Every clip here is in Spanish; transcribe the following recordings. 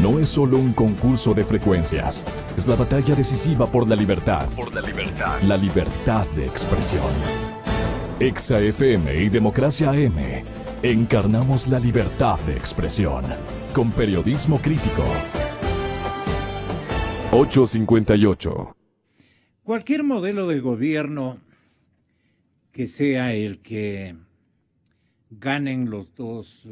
no es solo un concurso de frecuencias. Es la batalla decisiva por la libertad. La libertad de expresión. Exa FM y Democracia AM. Encarnamos la libertad de expresión. Con periodismo crítico. 8:58. Cualquier modelo de gobierno que sea el que ganen los dos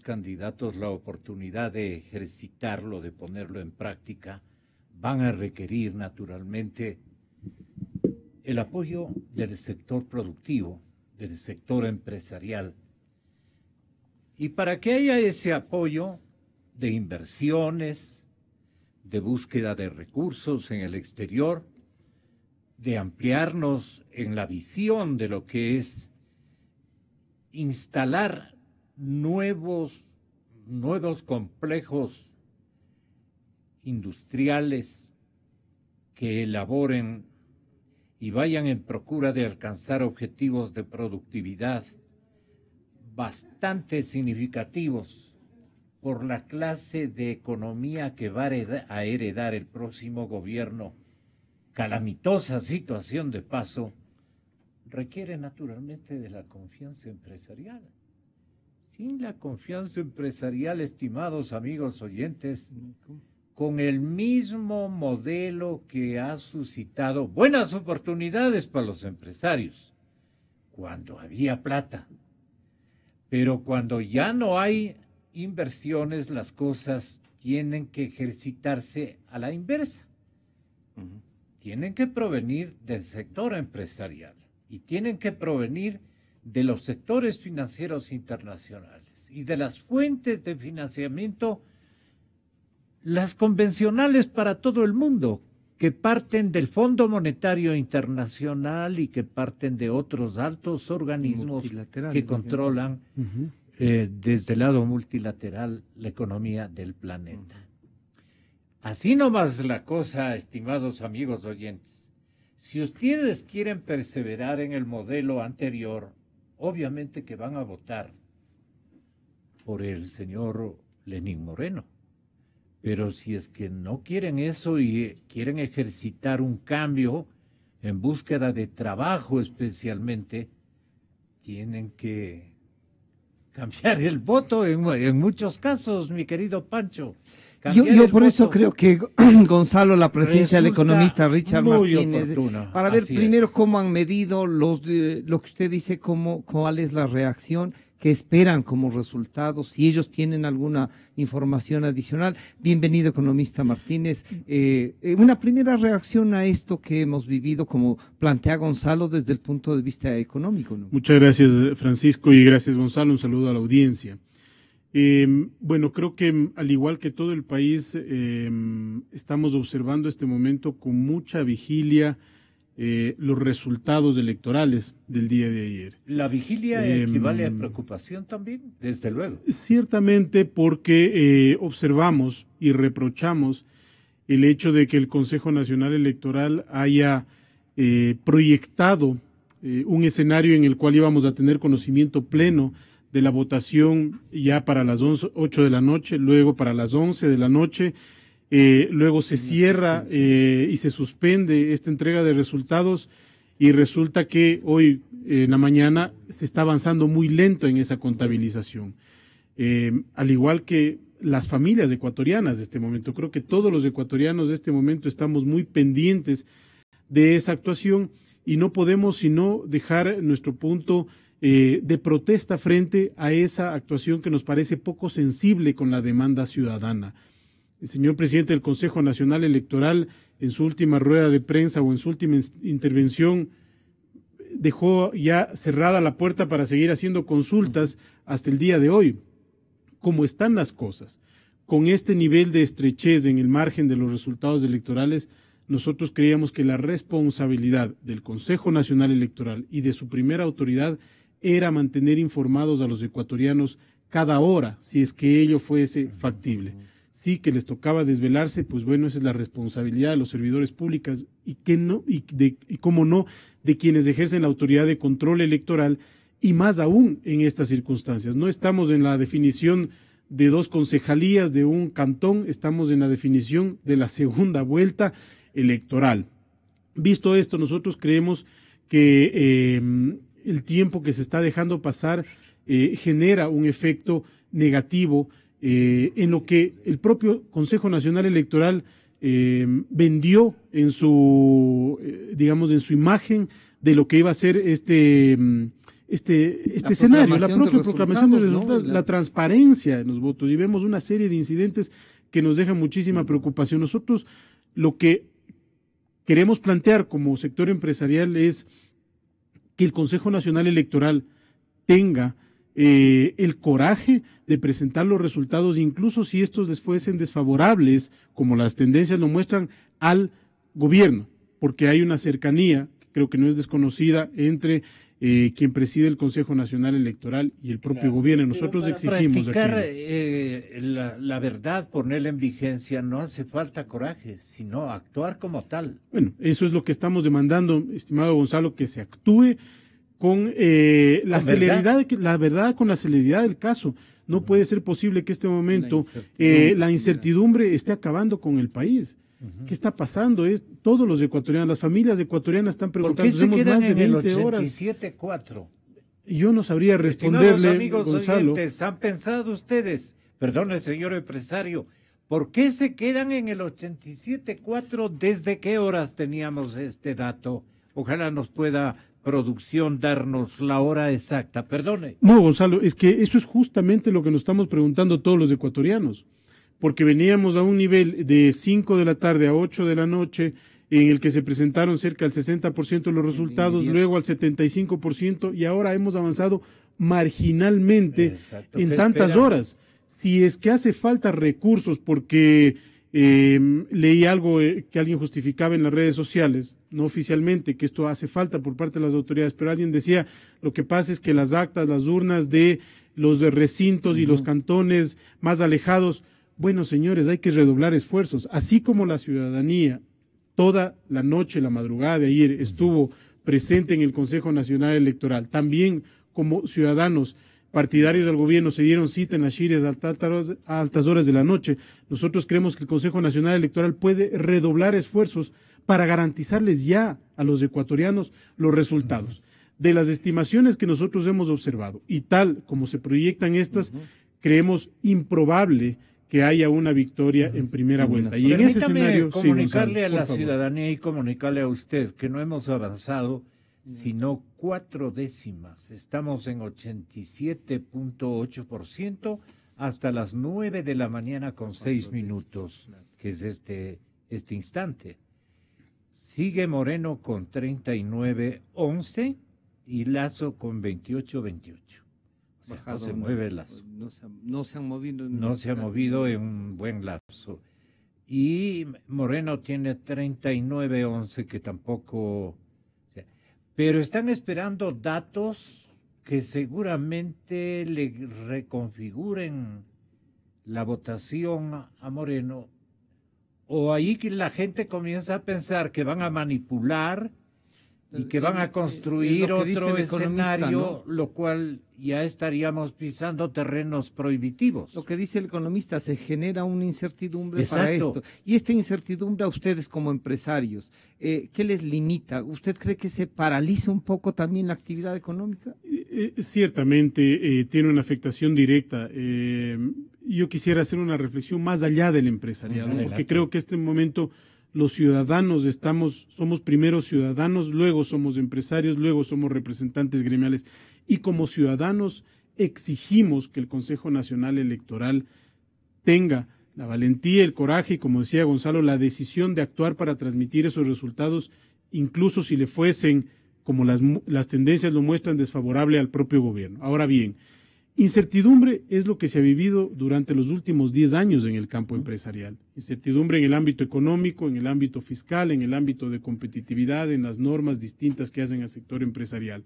candidatos la oportunidad de ejercitarlo, de ponerlo en práctica, van a requerir naturalmente el apoyo del sector productivo, del sector empresarial. Y para que haya ese apoyo de inversiones, de búsqueda de recursos en el exterior, de ampliarnos en la visión de lo que es instalar nuevos complejos industriales que elaboren y vayan en procura de alcanzar objetivos de productividad bastante significativos por la clase de economía que va a heredar el próximo gobierno. Calamitosa situación de paso requiere naturalmente de la confianza empresarial. Sin la confianza empresarial, estimados amigos oyentes, con el mismo modelo que ha suscitado buenas oportunidades para los empresarios, cuando había plata, pero cuando ya no hay inversiones, las cosas tienen que ejercitarse a la inversa. Tienen que provenir del sector empresarial y tienen que provenir de los sectores financieros internacionales y de las fuentes de financiamiento, las convencionales para todo el mundo, que parten del Fondo Monetario Internacional y que parten de otros altos organismos que controlan desde el lado multilateral la economía del planeta. Así nomás la cosa, estimados amigos oyentes. Si ustedes quieren perseverar en el modelo anterior, obviamente que van a votar por el señor Lenín Moreno. Pero si es que no quieren eso y quieren ejercitar un cambio en búsqueda de trabajo especialmente, tienen que cambiar el voto en muchos casos, mi querido Pancho. Yo por eso creo que Gonzalo, la presencia del economista Richard Martínez, para ver primero cómo han medido lo que usted dice, cuál es la reacción que esperan como resultado, si ellos tienen alguna información adicional. Bienvenido, economista Martínez. Una primera reacción a esto que hemos vivido, como plantea Gonzalo, desde el punto de vista económico, ¿no? Muchas gracias, Francisco, y gracias, Gonzalo. Un saludo a la audiencia. Bueno, creo que al igual que todo el país, estamos observando este momento con mucha vigilia los resultados electorales del día de ayer. ¿La vigilia equivale a preocupación también? Desde luego. Ciertamente, porque observamos y reprochamos el hecho de que el Consejo Nacional Electoral haya proyectado un escenario en el cual íbamos a tener conocimiento pleno de la votación ya para las 8 de la noche, luego para las 11 de la noche, luego se cierra y se suspende esta entrega de resultados, y resulta que hoy en la mañana se está avanzando muy lento en esa contabilización. Al igual que las familias ecuatorianas de este momento, creo que todos los ecuatorianos de este momento estamos muy pendientes de esa actuación y no podemos sino dejar nuestro punto de protesta frente a esa actuación que nos parece poco sensible con la demanda ciudadana. El señor presidente del Consejo Nacional Electoral, en su última rueda de prensa o en su última intervención, dejó ya cerrada la puerta para seguir haciendo consultas hasta el día de hoy. ¿Cómo están las cosas? Con este nivel de estrechez en el margen de los resultados electorales, nosotros creíamos que la responsabilidad del Consejo Nacional Electoral y de su primera autoridad era mantener informados a los ecuatorianos cada hora, si es que ello fuese factible. Sí, que les tocaba desvelarse, pues bueno, esa es la responsabilidad de los servidores públicos y cómo no, de quienes ejercen la autoridad de control electoral, y más aún en estas circunstancias. No estamos en la definición de 2 concejalías de un cantón, estamos en la definición de la segunda vuelta electoral. Visto esto, nosotros creemos que el tiempo que se está dejando pasar genera un efecto negativo en lo que el propio Consejo Nacional Electoral vendió en su, digamos, en su imagen de lo que iba a ser este escenario, la propia proclamación de resultados, ¿no? La transparencia en los votos, y vemos una serie de incidentes que nos dejan muchísima preocupación. Nosotros lo que queremos plantear como sector empresarial es que el Consejo Nacional Electoral tenga el coraje de presentar los resultados, incluso si estos les fuesen desfavorables, como las tendencias lo muestran, al gobierno, porque hay una cercanía, que creo que no es desconocida, entre quien preside el Consejo Nacional Electoral y el propio gobierno. Nosotros exigimos la verdad, ponerla en vigencia, no hace falta coraje, sino actuar como tal. Bueno, eso es lo que estamos demandando, estimado Gonzalo, que se actúe con la celeridad, con la celeridad del caso. No puede ser posible que este momento la incertidumbre esté acabando con el país. ¿Qué está pasando? Todos los ecuatorianos, las familias ecuatorianas están preguntando. ¿Por qué se quedan en el 87.4? Yo no sabría responderle, amigos Gonzalo. Oyentes, ¿han pensado ustedes, perdón, el señor empresario, por qué se quedan en el 87.4? ¿Desde qué horas teníamos este dato? Ojalá nos pueda producción darnos la hora exacta. Perdone. No, Gonzalo, es que eso es justamente lo que nos estamos preguntando todos los ecuatorianos, porque veníamos a un nivel de 5 de la tarde a 8 de la noche en el que se presentaron cerca del 60% de los resultados, luego al 75%, y ahora hemos avanzado marginalmente en tantas horas. Si es que hace falta recursos, porque leí algo que alguien justificaba en las redes sociales, no oficialmente, que esto hace falta por parte de las autoridades, pero alguien decía, lo que pasa es que las actas, las urnas de los recintos y los cantones más alejados. Bueno, señores, hay que redoblar esfuerzos, así como la ciudadanía toda la noche, la madrugada de ayer estuvo presente en el Consejo Nacional Electoral, también como ciudadanos partidarios del gobierno se dieron cita en las Shires a altas horas de la noche. Nosotros creemos que el Consejo Nacional Electoral puede redoblar esfuerzos para garantizarles ya a los ecuatorianos los resultados. De las estimaciones que nosotros hemos observado y tal como se proyectan estas, creemos improbable que haya una victoria en primera vuelta. Y en ese escenario, comunicarle a la ciudadanía y comunicarle a usted que no hemos avanzado sino 4 décimas. Estamos en 87.8% hasta las 9 de la mañana con 6 minutos, que es este instante. Sigue Moreno con 39.11 y Lazo con 28.28. O sea, no se mueve Lazo. No se han movido. No se ha movido en un buen lapso. Y Moreno tiene 39.11, que tampoco... Pero están esperando datos que seguramente le reconfiguren la votación a Moreno, o ahí que la gente comienza a pensar que van a manipular y que van a construir otro escenario, ¿no? Lo cual ya estaríamos pisando terrenos prohibitivos. Lo que dice el economista, se genera una incertidumbre. Exacto. Para esto. Y esta incertidumbre a ustedes como empresarios, ¿qué les limita? ¿Usted cree que se paraliza un poco también la actividad económica? Ciertamente tiene una afectación directa. Yo quisiera hacer una reflexión más allá del empresariado, porque creo que este momento los ciudadanos somos primero ciudadanos, luego somos empresarios, luego somos representantes gremiales, y como ciudadanos exigimos que el Consejo Nacional Electoral tenga la valentía, el coraje y, como decía Gonzalo, la decisión de actuar para transmitir esos resultados, incluso si le fuesen, como las tendencias lo muestran, desfavorable al propio gobierno. Ahora bien, incertidumbre es lo que se ha vivido durante los últimos 10 años en el campo empresarial. Incertidumbre en el ámbito económico, en el ámbito fiscal, en el ámbito de competitividad, en las normas distintas que hacen al sector empresarial.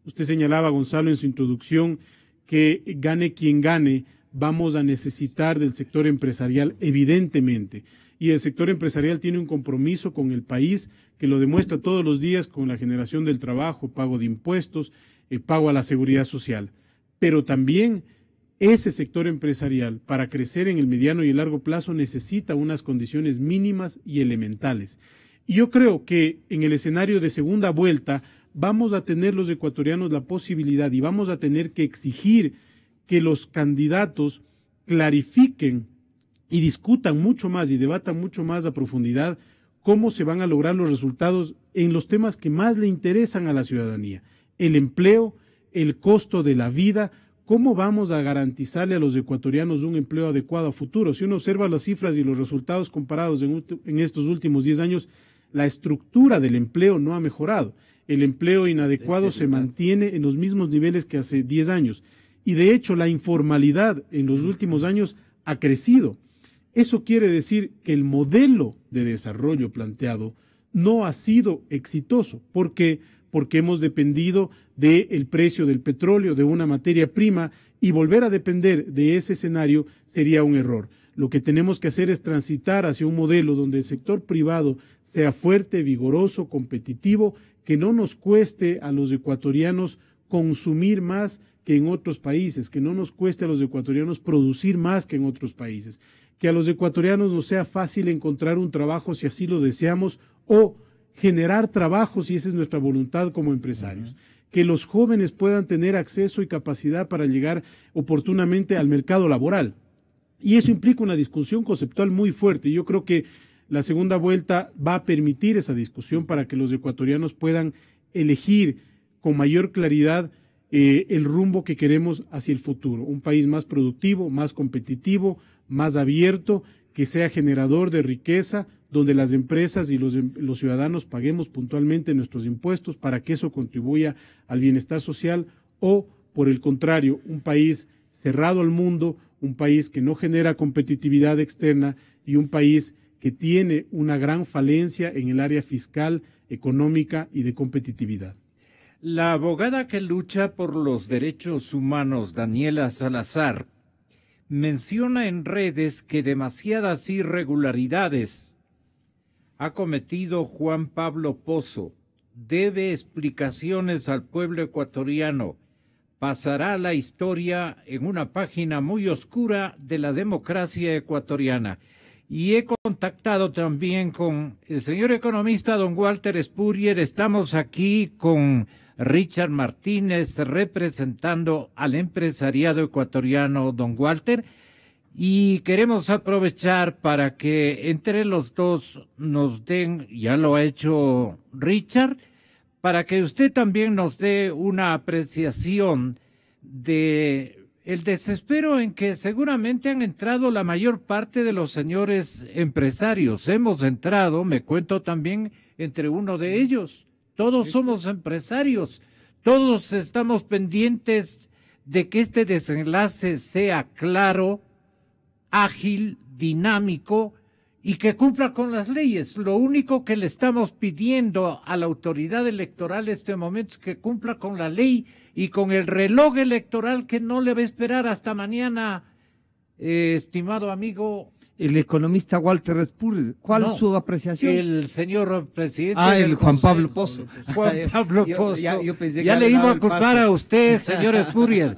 Usted señalaba, Gonzalo, en su introducción, que gane quien gane, vamos a necesitar del sector empresarial, evidentemente. Y el sector empresarial tiene un compromiso con el país que lo demuestra todos los días con la generación del trabajo, pago de impuestos, pago a la seguridad social. Pero también ese sector empresarial, para crecer en el mediano y el largo plazo, necesita unas condiciones mínimas y elementales. Y yo creo que en el escenario de segunda vuelta vamos a tener los ecuatorianos la posibilidad y vamos a tener que exigir que los candidatos clarifiquen y discutan mucho más y debatan mucho más a profundidad cómo se van a lograr los resultados en los temas que más le interesan a la ciudadanía: el empleo, el costo de la vida. ¿Cómo vamos a garantizarle a los ecuatorianos un empleo adecuado a futuro? Si uno observa las cifras y los resultados comparados en estos últimos 10 años, la estructura del empleo no ha mejorado. El empleo inadecuado se mantiene en los mismos niveles que hace 10 años. Y de hecho, la informalidad en los últimos años ha crecido. Eso quiere decir que el modelo de desarrollo planteado no ha sido exitoso. ¿Por qué? Porque hemos dependido del precio del petróleo, de una materia prima, y volver a depender de ese escenario sería un error. Lo que tenemos que hacer es transitar hacia un modelo donde el sector privado sea fuerte, vigoroso, competitivo, que no nos cueste a los ecuatorianos consumir más que en otros países, que no nos cueste a los ecuatorianos producir más que en otros países, que a los ecuatorianos nos sea fácil encontrar un trabajo si así lo deseamos, o generar trabajo si esa es nuestra voluntad como empresarios. Que los jóvenes puedan tener acceso y capacidad para llegar oportunamente al mercado laboral. Y eso implica una discusión conceptual muy fuerte. Yo creo que la segunda vuelta va a permitir esa discusión para que los ecuatorianos puedan elegir con mayor claridad el rumbo que queremos hacia el futuro. Un país más productivo, más competitivo, más abierto, que sea generador de riqueza, donde las empresas y los ciudadanos paguemos puntualmente nuestros impuestos para que eso contribuya al bienestar social, o, por el contrario, un país cerrado al mundo, un país que no genera competitividad externa y un país que tiene una gran falencia en el área fiscal, económica y de competitividad. La abogada que lucha por los derechos humanos, Daniela Salazar, menciona en redes que demasiadas irregularidades ha cometido Juan Pablo Pozo. Debe explicaciones al pueblo ecuatoriano. Pasará a la historia en una página muy oscura de la democracia ecuatoriana. Y he contactado también con el señor economista don Walter Spurrier. Estamos aquí con Richard Martínez representando al empresariado ecuatoriano, don Walter. Y queremos aprovechar para que entre los dos nos den, ya lo ha hecho Richard, para que usted también nos dé una apreciación de el desespero en que seguramente han entrado la mayor parte de los señores empresarios. Hemos entrado, me cuento también, entre uno de ellos. Todos somos empresarios, todos estamos pendientes de que este desenlace sea claro, ágil, dinámico y que cumpla con las leyes. Lo único que le estamos pidiendo a la autoridad electoral en este momento es que cumpla con la ley y con el reloj electoral, que no le va a esperar hasta mañana, estimado amigo. El economista Walter Spurrier. ¿Cuál es su apreciación? El señor presidente. El Juan Pablo Pozo. Juan Pablo Pozo. Ya le iba a culpar a usted, señor Spurrier.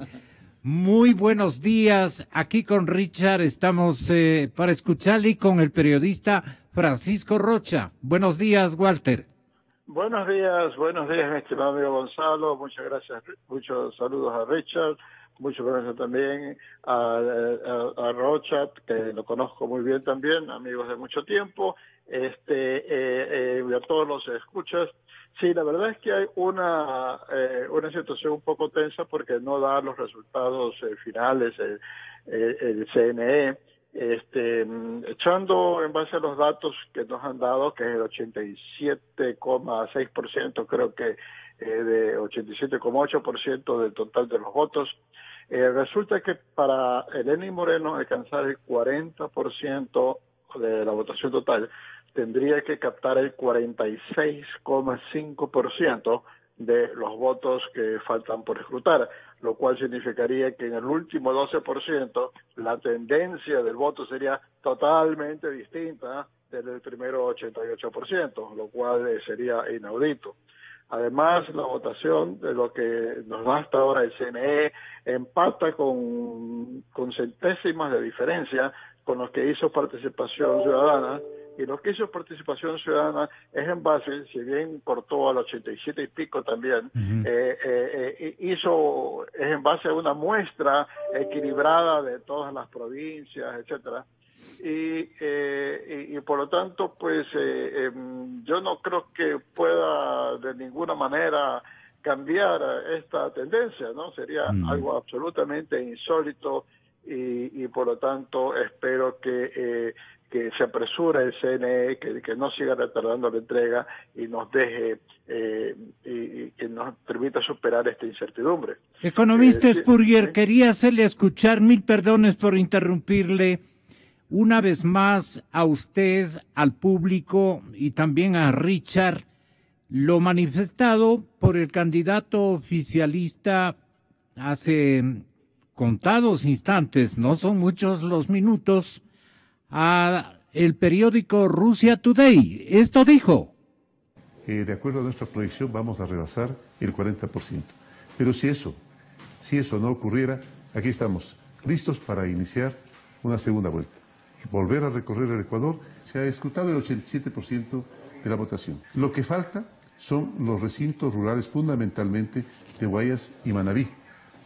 Muy buenos días, aquí con Richard estamos para escucharle, y con el periodista Francisco Rocha. Buenos días, Walter. Buenos días, mi estimado amigo Gonzalo. Muchas gracias, muchos saludos a Richard, muchas gracias también a Rocha, que lo conozco muy bien también, amigos de mucho tiempo, y a todos los escuchas. Sí, la verdad es que hay una situación un poco tensa porque no da los resultados finales el CNE, echando en base a los datos que nos han dado, que es el 87,6%, creo que de 87,8% del total de los votos. Resulta que para Lenín Moreno alcanzar el 40% de la votación total, tendría que captar el 46,5% de los votos que faltan por escrutar, lo cual significaría que en el último 12% la tendencia del voto sería totalmente distinta del primero 88%, lo cual sería inaudito. Además, la votación de lo que nos da hasta ahora el CNE empata con centésimas de diferencia con lo que hizo Participación Ciudadana, y lo que hizo Participación Ciudadana es en base, si bien cortó al 87 y pico también, es en base a una muestra equilibrada de todas las provincias, etcétera. Y por lo tanto, pues yo no creo que pueda de ninguna manera cambiar esta tendencia, ¿no? Sería algo absolutamente insólito, y por lo tanto espero que se apresure el CNE, que no siga retardando la entrega y nos deje y que nos permita superar esta incertidumbre. Economista Spurrier, ¿sí? Quería hacerle escuchar, mil perdones por interrumpirle, una vez más a usted, al público y también a Richard, lo manifestado por el candidato oficialista hace contados instantes, no son muchos los minutos, a el periódico Russia Today. Esto dijo. De acuerdo a nuestra proyección vamos a rebasar el 40%. Pero si eso no ocurriera, aquí estamos, listos para iniciar una segunda vuelta. Volver a recorrer el Ecuador. Se ha escrutado el 87% de la votación. Lo que falta son los recintos rurales, fundamentalmente de Guayas y Manabí,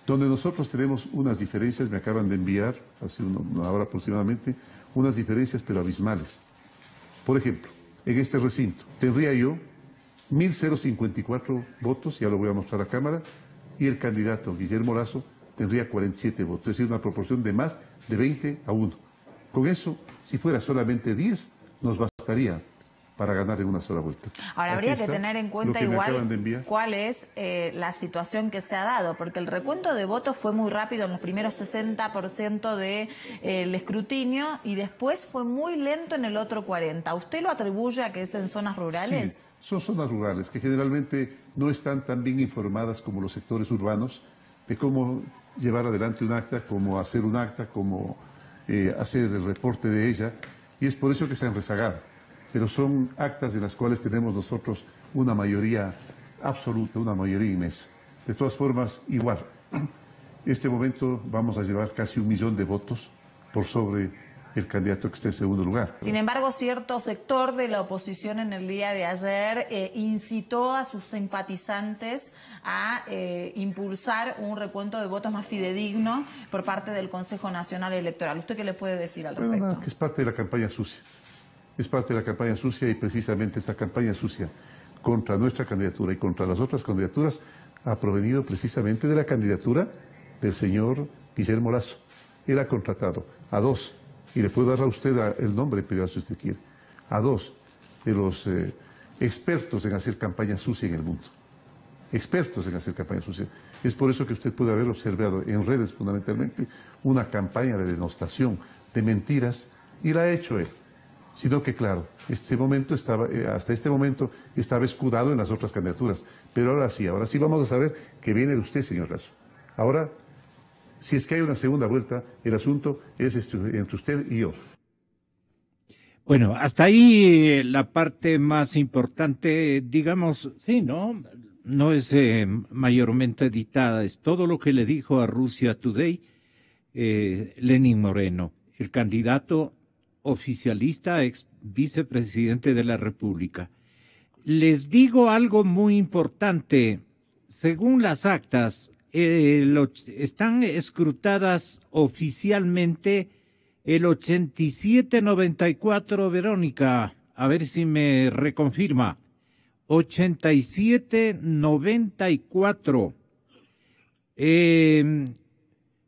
donde nosotros tenemos unas diferencias, me acaban de enviar hace una hora aproximadamente, unas diferencias pero abismales. Por ejemplo, en este recinto tendría yo 1.054 votos, ya lo voy a mostrar a cámara, y el candidato Guillermo Lasso tendría 47 votos, es decir, una proporción de más de 20-1. Con eso, si fuera solamente 10, nos bastaría para ganar en una sola vuelta. Ahora, habría que tener en cuenta igual cuál es la situación que se ha dado, porque el recuento de votos fue muy rápido en los primeros 60% del escrutinio y después fue muy lento en el otro 40%. ¿Usted lo atribuye a que es en zonas rurales? Sí, son zonas rurales que generalmente no están tan bien informadas como los sectores urbanos de cómo llevar adelante un acta, cómo hacer un acta, cómo hacer el reporte de ella, y es por eso que se han rezagado. Pero son actas de las cuales tenemos nosotros una mayoría absoluta, una mayoría inmensa. De todas formas, igual, en este momento vamos a llevar casi 1 millón de votos por sobre el candidato que está en segundo lugar. Sin embargo, cierto sector de la oposición en el día de ayer incitó a sus simpatizantes a impulsar un recuento de votos más fidedigno por parte del Consejo Nacional Electoral. ¿Usted qué le puede decir al respecto? Nada, que es parte de la campaña sucia. Es parte de la campaña sucia, y precisamente esa campaña sucia contra nuestra candidatura y contra las otras candidaturas ha provenido precisamente de la candidatura del señor Guillermo Lasso. Él ha contratado a 2, y le puedo dar a usted el nombre, pero si usted quiere, a 2 de los expertos en hacer campaña sucia en el mundo. Expertos en hacer campaña sucia. Es por eso que usted puede haber observado en redes fundamentalmente una campaña de denostación, de mentiras, y la ha hecho él. Sino que, claro, hasta este momento estaba escudado en las otras candidaturas. Pero ahora sí vamos a saber que viene de usted, señor Lasso. Ahora, si es que hay una segunda vuelta, el asunto es entre usted y yo. Bueno, hasta ahí la parte más importante, digamos, sí, no es mayormente editada, es todo lo que le dijo a Russia Today Lenín Moreno, el candidato oficialista, ex vicepresidente de la República. Les digo algo muy importante. Según las actas, están escrutadas oficialmente el 87-94, Verónica, a ver si me reconfirma. 87-94.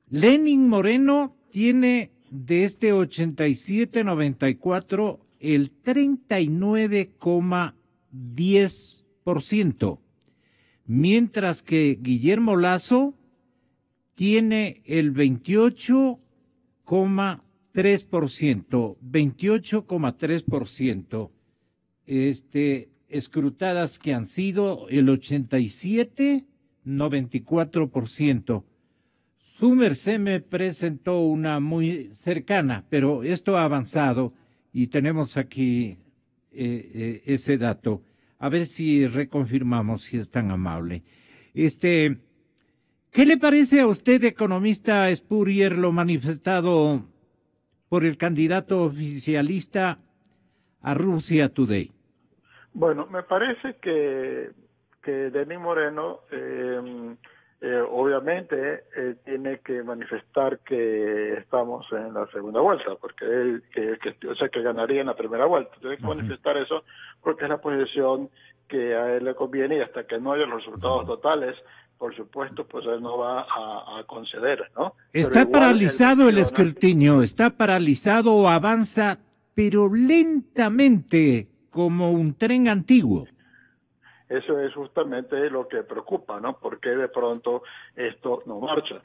Lenín Moreno tiene de este 87-94 el 39,10%, mientras que Guillermo Lasso tiene el 28,3%, 28,3%, escrutadas que han sido el 87-94%. Su merced me presentó una muy cercana, pero esto ha avanzado y tenemos aquí ese dato. A ver si reconfirmamos, si es tan amable. ¿Qué le parece a usted, economista Spurrier, lo manifestado por el candidato oficialista a Russia Today? Bueno, me parece que Lenín Moreno obviamente tiene que manifestar que estamos en la segunda vuelta, porque él que ganaría en la primera vuelta. Tiene que manifestar eso porque es la posición que a él le conviene, y hasta que no haya los resultados totales, por supuesto, pues él no va a conceder, ¿no? Está paralizado el escrutinio, está paralizado o avanza, pero lentamente, como un tren antiguo. Eso es justamente lo que preocupa, ¿no? Porque de pronto esto no marcha.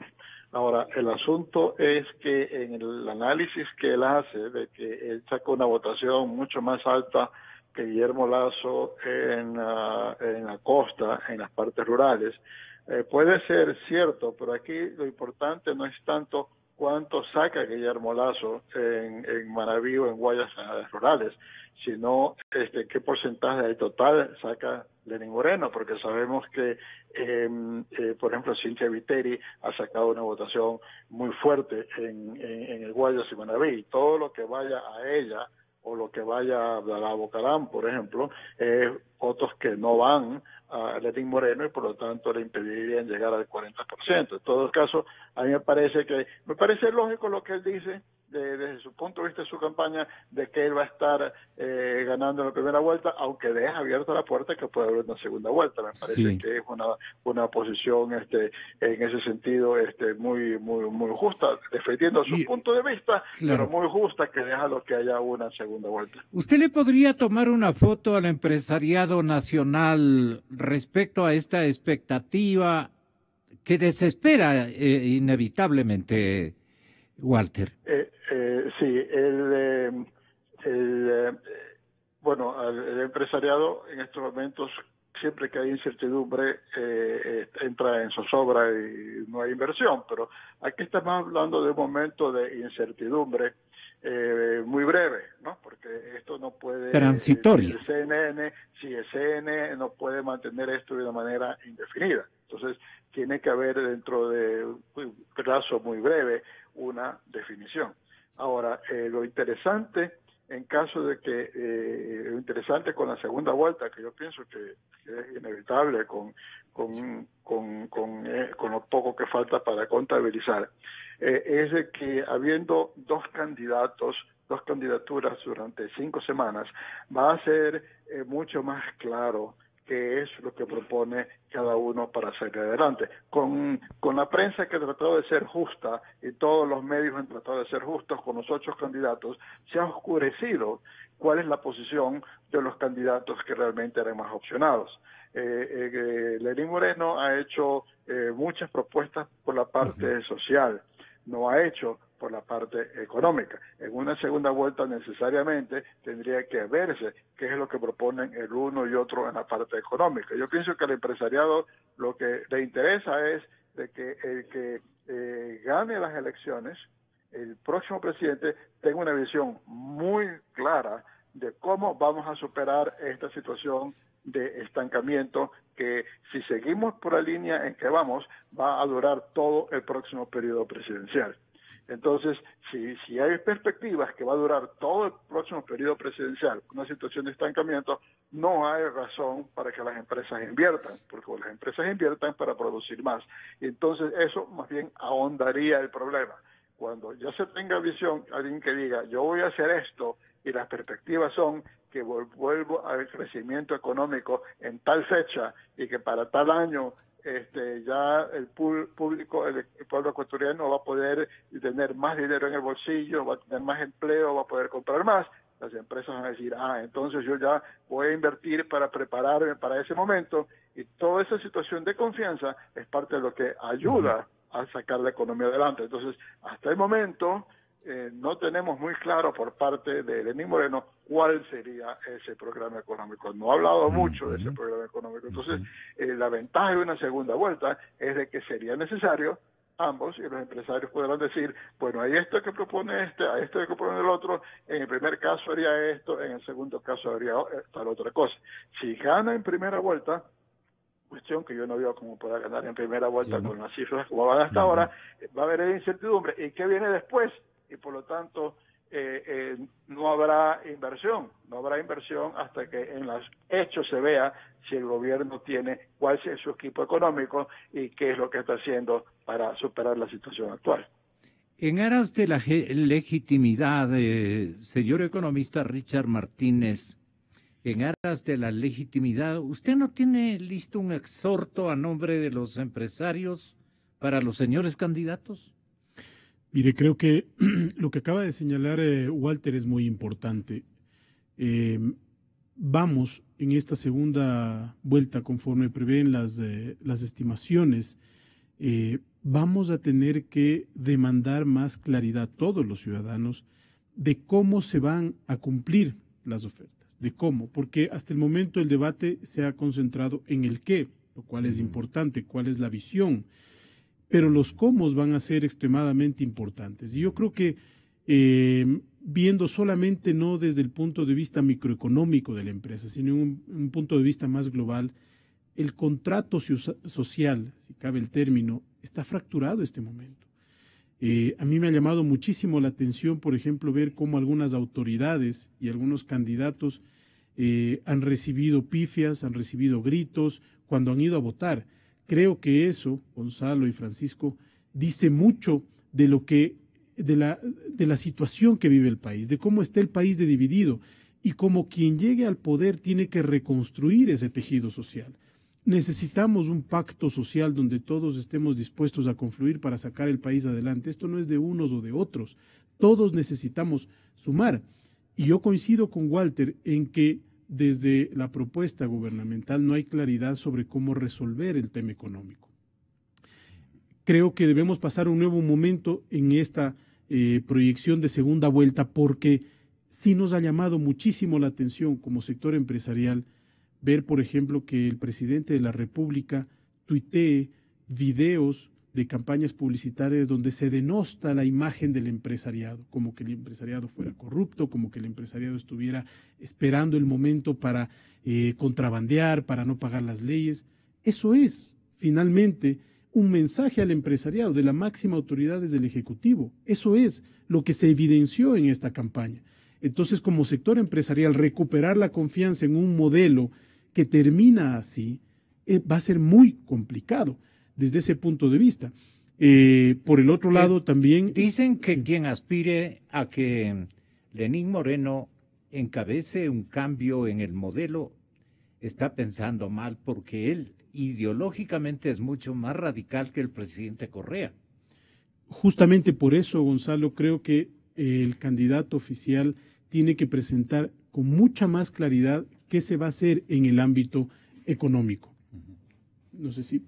Ahora, el asunto es que en el análisis que él hace de que él sacó una votación mucho más alta que Guillermo Lasso en la costa, en las partes rurales, puede ser cierto, pero aquí lo importante no es tanto cuánto saca Guillermo Lasso en Manabí o en Guayas rurales, sino qué porcentaje del total saca Lenín Moreno, porque sabemos que, por ejemplo, Cynthia Viteri ha sacado una votación muy fuerte en el Guayas y Manabí. Todo lo que vaya a ella o lo que vaya a la Bocarán, por ejemplo, votos que no van a Lenín Moreno y por lo tanto le impedirían llegar al 40%. En todo caso, a mí me parece lógico lo que él dice desde su punto de vista de su campaña, de que él va a estar ganando en la primera vuelta, aunque deja abierta la puerta que puede haber una segunda vuelta. Me parece que es una posición en ese sentido muy justa, defendiendo su punto de vista, pero muy justa, que deja lo que haya una segunda vuelta. ¿Usted le podría tomar una foto al empresariado nacional respecto a esta expectativa que desespera inevitablemente, Walter? Sí, bueno, el empresariado en estos momentos, siempre que hay incertidumbre, entra en zozobra y no hay inversión, pero aquí estamos hablando de un momento de incertidumbre muy breve, ¿no? Porque esto no puede... Transitoria. Si el CNN no puede mantener esto de una manera indefinida. Entonces, tiene que haber dentro de un plazo muy breve una definición. Ahora, lo interesante, en caso de que, lo interesante con la segunda vuelta, que yo pienso que es inevitable con lo poco que falta para contabilizar, es de que habiendo dos candidaturas durante 5 semanas, va a ser mucho más claro qué es lo que propone cada uno para salir adelante. Con la prensa que ha tratado de ser justa y todos los medios han tratado de ser justos con los 8 candidatos, se ha oscurecido cuál es la posición de los candidatos que realmente eran más opcionados. Lenín Moreno ha hecho muchas propuestas por la parte social, no ha hecho por la parte económica. En una segunda vuelta necesariamente tendría que verse qué es lo que proponen el uno y otro en la parte económica. Yo pienso que al empresariado lo que le interesa es de que el que gane las elecciones, el próximo presidente, tenga una visión muy clara de cómo vamos a superar esta situación de estancamiento que, si seguimos por la línea en que vamos, va a durar todo el próximo periodo presidencial. Entonces, si hay perspectivas que va a durar todo el próximo periodo presidencial, una situación de estancamiento, no hay razón para que las empresas inviertan, porque las empresas inviertan para producir más. Y entonces eso más bien ahondaría el problema. Cuando ya se tenga visión, alguien que diga, yo voy a hacer esto, y las perspectivas son que vuelvo al crecimiento económico en tal fecha y que para tal año ya el público, el pueblo ecuatoriano va a poder tener más dinero en el bolsillo, va a tener más empleo, va a poder comprar más. Las empresas van a decir, entonces yo ya voy a invertir para prepararme para ese momento, y toda esa situación de confianza es parte de lo que ayuda a sacar la economía adelante. Entonces, hasta el momento no tenemos muy claro por parte de Lenín Moreno cuál sería ese programa económico. No ha hablado mucho de ese programa económico. Entonces, la ventaja de una segunda vuelta es de que sería necesario ambos, y los empresarios podrán decir, bueno, hay esto que propone hay esto que propone el otro, en el primer caso haría esto, en el segundo caso haría tal otra cosa. Si gana en primera vuelta, cuestión que yo no veo cómo pueda ganar en primera vuelta con las cifras como van hasta ahora, va a haber incertidumbre. ¿Y qué viene después? Y por lo tanto, no habrá inversión hasta que en los hechos se vea si el gobierno tiene cuál es su equipo económico y qué es lo que está haciendo para superar la situación actual. En aras de la legitimidad, señor economista Richard Martínez, en aras de la legitimidad, ¿usted no tiene listo un exhorto a nombre de los empresarios para los señores candidatos? Mire, creo que lo que acaba de señalar Walter es muy importante. Vamos en esta segunda vuelta, conforme prevén las estimaciones, vamos a tener que demandar más claridad a todos los ciudadanos de cómo se van a cumplir las ofertas, de cómo, porque hasta el momento el debate se ha concentrado en el qué, lo cual es importante, cuál es la visión, pero los cómo van a ser extremadamente importantes. Y yo creo que viendo solamente no desde el punto de vista microeconómico de la empresa, sino un punto de vista más global, el contrato social, si cabe el término, está fracturado en este momento. A mí me ha llamado muchísimo la atención, por ejemplo, ver cómo algunas autoridades y algunos candidatos han recibido pifias, han recibido gritos cuando han ido a votar. Creo que eso, Gonzalo y Francisco, dice mucho de lo que, de la situación que vive el país, de cómo está el país dividido y cómo quien llegue al poder tiene que reconstruir ese tejido social. Necesitamos un pacto social donde todos estemos dispuestos a confluir para sacar el país adelante. Esto no es de unos o de otros. Todos necesitamos sumar. Y yo coincido con Walter en que desde la propuesta gubernamental no hay claridad sobre cómo resolver el tema económico. Creo que debemos pasar un nuevo momento en esta proyección de segunda vuelta porque sí nos ha llamado muchísimo la atención como sector empresarial ver, por ejemplo, que el presidente de la República tuitee videos de campañas publicitarias donde se denosta la imagen del empresariado, como que el empresariado fuera corrupto, como que el empresariado estuviera esperando el momento para contrabandear, para no pagar las leyes. Eso es, finalmente, un mensaje al empresariado de la máxima autoridad desde el Ejecutivo. Eso es lo que se evidenció en esta campaña. Entonces, como sector empresarial, recuperar la confianza en un modelo que termina así va a ser muy complicado desde ese punto de vista. Por el otro lado también... Dicen que quien aspire a que Lenín Moreno encabece un cambio en el modelo está pensando mal porque él ideológicamente es mucho más radical que el presidente Correa. Justamente por eso, Gonzalo, creo que el candidato oficial tiene que presentar con mucha más claridad qué se va a hacer en el ámbito económico. No sé si...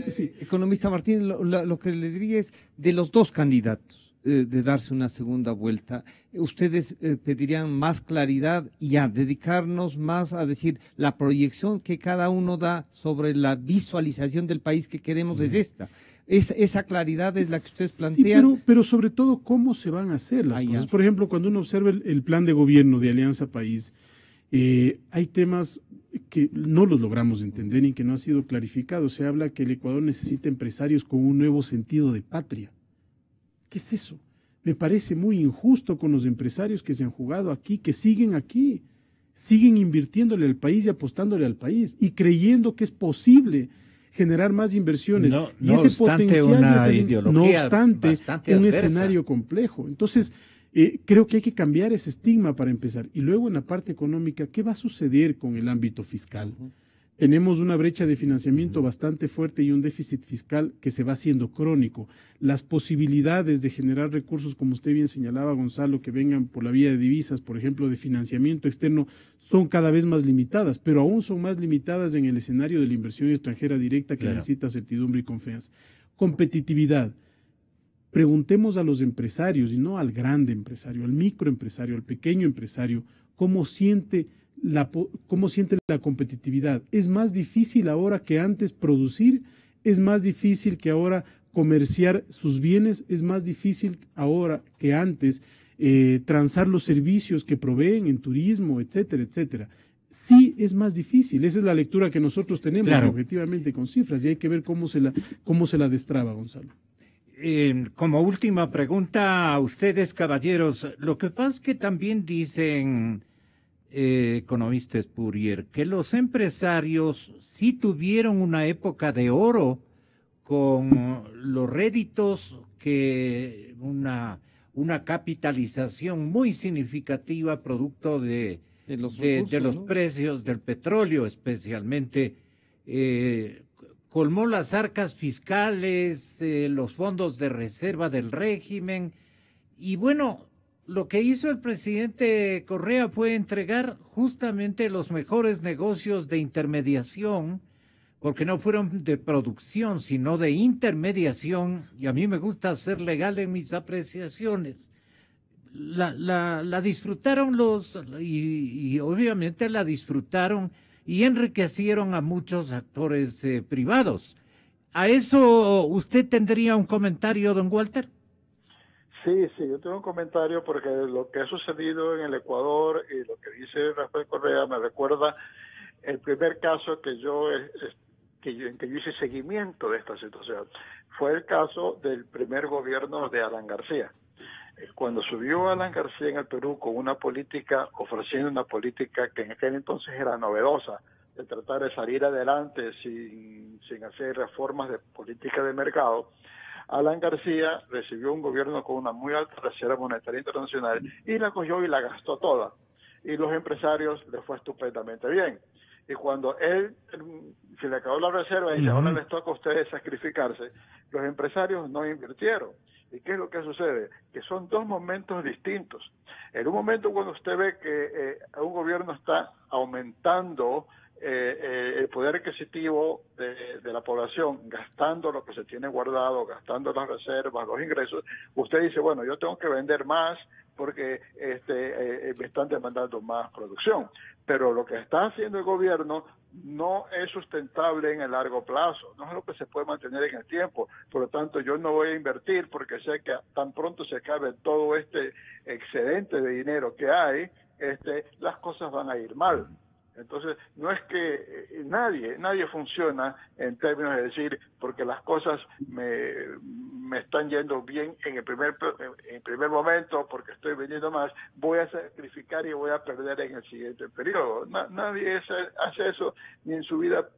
Sí. Economista Martín, lo que le diría es de los dos candidatos de darse una segunda vuelta, ustedes pedirían más claridad y ya dedicarnos más a decir la proyección que cada uno da sobre la visualización del país que queremos es esta. Esa claridad es la que ustedes plantean. Sí, pero sobre todo cómo se van a hacer las cosas. Por ejemplo, cuando uno observa el plan de gobierno de Alianza País, hay temas que no los logramos entender y que no ha sido clarificado. Se habla que el Ecuador necesita empresarios con un nuevo sentido de patria. ¿Qué es eso? Me parece muy injusto con los empresarios que se han jugado aquí, que siguen aquí, siguen invirtiéndole al país y apostándole al país y creyendo que es posible generar más inversiones. Y ese potencial es, no obstante, un escenario complejo. Entonces, creo que hay que cambiar ese estigma para empezar. Y luego en la parte económica, ¿qué va a suceder con el ámbito fiscal? Tenemos una brecha de financiamiento bastante fuerte y un déficit fiscal que se va haciendo crónico. Las posibilidades de generar recursos, como usted bien señalaba, Gonzalo, que vengan por la vía de divisas, por ejemplo, de financiamiento externo, son cada vez más limitadas, pero aún son más limitadas en el escenario de la inversión extranjera directa que necesita certidumbre y confianza. Competitividad. Preguntemos a los empresarios, y no al grande empresario, al microempresario, al pequeño empresario, cómo siente la competitividad. ¿Es más difícil ahora que antes producir? ¿Es más difícil que ahora comerciar sus bienes, es más difícil ahora que antes transar los servicios que proveen en turismo, etcétera, etcétera. Sí es más difícil, esa es la lectura que nosotros tenemos, claro, objetivamente con cifras, y hay que ver cómo se la destraba, Gonzalo. Como última pregunta a ustedes, caballeros, lo que pasa es que también dicen economista Spurrier que los empresarios sí tuvieron una época de oro con los réditos, que una capitalización muy significativa producto de los precios del petróleo, especialmente colmó las arcas fiscales, los fondos de reserva del régimen. Y bueno, lo que hizo el presidente Correa fue entregar justamente los mejores negocios de intermediación, porque no fueron de producción, sino de intermediación, y a mí me gusta ser legal en mis apreciaciones. La disfrutaron y obviamente la disfrutaron y enriquecieron a muchos actores privados. ¿A eso usted tendría un comentario, don Walter? Sí, yo tengo un comentario porque lo que ha sucedido en el Ecuador y lo que dice Rafael Correa me recuerda el primer caso en que yo hice seguimiento de esta situación. Fue el caso del primer gobierno de Alan García. Cuando subió Alan García en el Perú con una política, ofreciendo una política que en aquel entonces era novedosa, de tratar de salir adelante sin hacer reformas de política de mercado, Alan García recibió un gobierno con una muy alta reserva monetaria internacional y la cogió y la gastó toda. Y los empresarios les fue estupendamente bien. Y cuando él se le acabó la reserva y dice, ahora les toca a ustedes sacrificarse, los empresarios no invirtieron. ¿Y qué es lo que sucede? Que son dos momentos distintos. En un momento cuando usted ve que un gobierno está aumentando el poder adquisitivo de la población, gastando lo que se tiene guardado, gastando las reservas, los ingresos, usted dice, bueno, yo tengo que vender más porque me están demandando más producción. Pero lo que está haciendo el gobierno no es sustentable en el largo plazo, no es lo que se puede mantener en el tiempo. Por lo tanto, yo no voy a invertir porque sé que tan pronto se acabe todo este excedente de dinero que hay, las cosas van a ir mal. Entonces, no es que nadie funciona en términos de decir, porque las cosas me están yendo bien en el primer momento, porque estoy vendiendo más, voy a sacrificar y voy a perder en el siguiente periodo. Nadie hace eso ni en su vida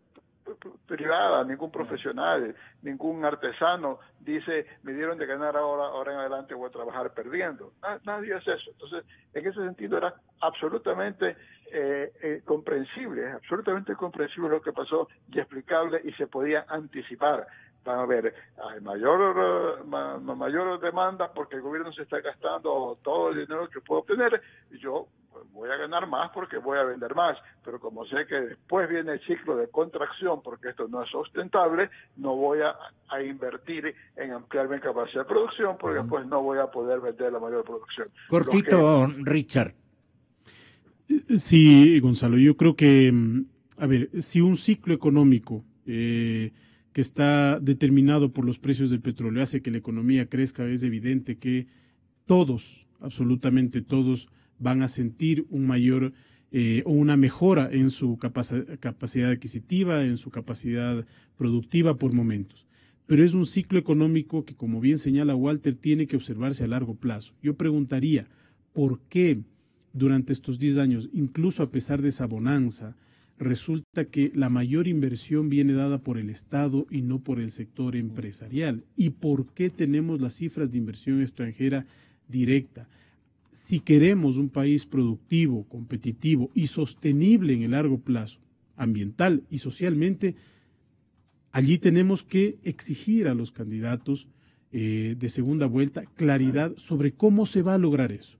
privada, ningún profesional, ningún artesano dice, me dieron de ganar ahora en adelante voy a trabajar perdiendo. Nadie hace eso. Entonces, en ese sentido era absolutamente comprensible lo que pasó y explicable y se podía anticipar. Van a ver, hay mayor demanda porque el gobierno se está gastando todo el dinero que puede obtener y yo voy a ganar más porque voy a vender más, pero como sé que después viene el ciclo de contracción porque esto no es sustentable, no voy a invertir en ampliar mi capacidad de producción porque después no voy a poder vender la mayor producción. Cortito, Richard. Sí, Gonzalo, yo creo que, a ver, si un ciclo económico que está determinado por los precios del petróleo hace que la economía crezca, es evidente que todos, absolutamente todos, van a sentir un mayor o una mejora en su capacidad adquisitiva, en su capacidad productiva por momentos. Pero es un ciclo económico que, como bien señala Walter, tiene que observarse a largo plazo. Yo preguntaría, ¿por qué durante estos 10 años, incluso a pesar de esa bonanza, resulta que la mayor inversión viene dada por el Estado y no por el sector empresarial? ¿Y por qué tenemos las cifras de inversión extranjera directa? Si queremos un país productivo, competitivo y sostenible en el largo plazo, ambiental y socialmente, allí tenemos que exigir a los candidatos de segunda vuelta claridad sobre cómo se va a lograr eso.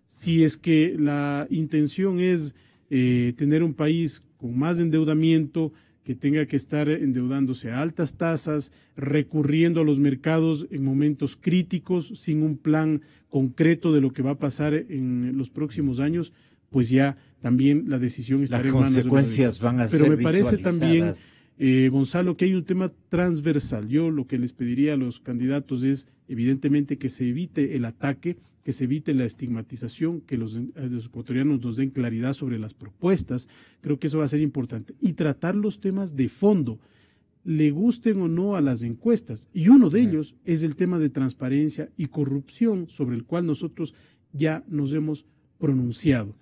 Si es que la intención es tener un país con más endeudamiento, que tenga que estar endeudándose a altas tasas, recurriendo a los mercados en momentos críticos, sin un plan concreto de lo que va a pasar en los próximos años, pues ya también la decisión estará en manos de las consecuencias van a ser Pero me parece también Gonzalo, que hay un tema transversal. Yo lo que les pediría a los candidatos es, evidentemente, que se evite el ataque, que se evite la estigmatización, que los ecuatorianos nos den claridad sobre las propuestas. Creo que eso va a ser importante. Y tratar los temas de fondo, le gusten o no a las encuestas. Y uno de ellos es el tema de transparencia y corrupción, sobre el cual nosotros ya nos hemos pronunciado.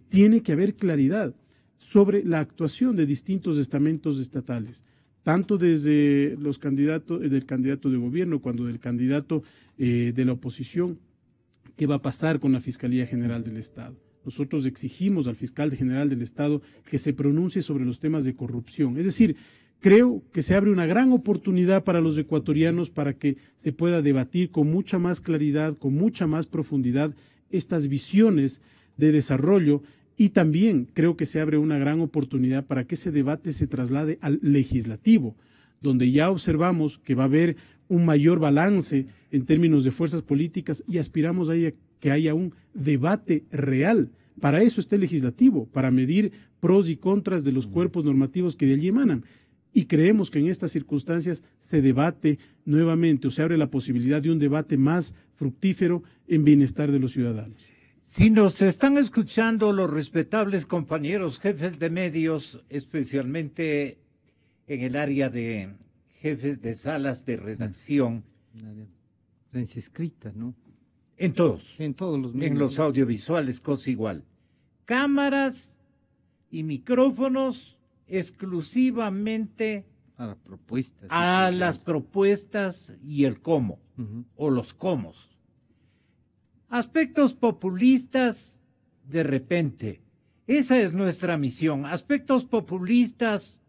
Tiene que haber claridad sobre la actuación de distintos estamentos estatales, tanto desde los candidatos, del candidato de gobierno, cuando del candidato de la oposición. ¿Qué va a pasar con la Fiscalía General del Estado? Nosotros exigimos al fiscal general del Estado que se pronuncie sobre los temas de corrupción. Es decir, creo que se abre una gran oportunidad para los ecuatorianos para que se pueda debatir con mucha más claridad, con mucha más profundidad estas visiones de desarrollo. Y también creo que se abre una gran oportunidad para que ese debate se traslade al legislativo, donde ya observamos que va a haber un mayor balance en términos de fuerzas políticas y aspiramos a que haya un debate real. Para eso está el legislativo, para medir pros y contras de los cuerpos normativos que de allí emanan. Y creemos que en estas circunstancias se debate nuevamente o se abre la posibilidad de un debate más fructífero en bienestar de los ciudadanos. Si nos están escuchando los respetables compañeros jefes de medios, especialmente en el área de jefes de salas de redacción. Prensa escrita, ¿no? En todos. En todos los medios. En los audiovisuales, cosa igual. Cámaras y micrófonos exclusivamente a las propuestas y el cómo, o los cómos. Aspectos populistas, de repente. Esa es nuestra misión. Aspectos populistas,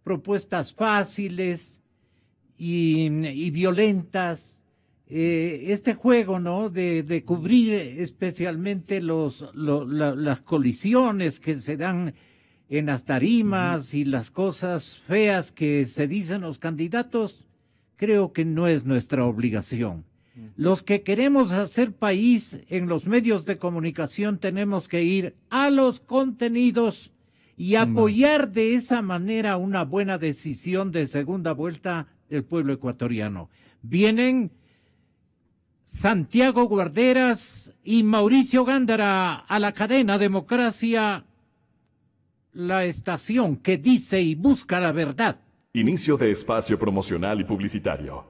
propuestas fáciles y violentas. Este juego, ¿no? De cubrir especialmente las colisiones que se dan en las tarimas y las cosas feas que se dicen los candidatos, creo que no es nuestra obligación. Los que queremos hacer país en los medios de comunicación tenemos que ir a los contenidos y apoyar de esa manera una buena decisión de segunda vuelta del pueblo ecuatoriano. Vienen Santiago Guarderas y Mauricio Gándara a la cadena Democracia, la estación que dice y busca la verdad. Inicio de espacio promocional y publicitario.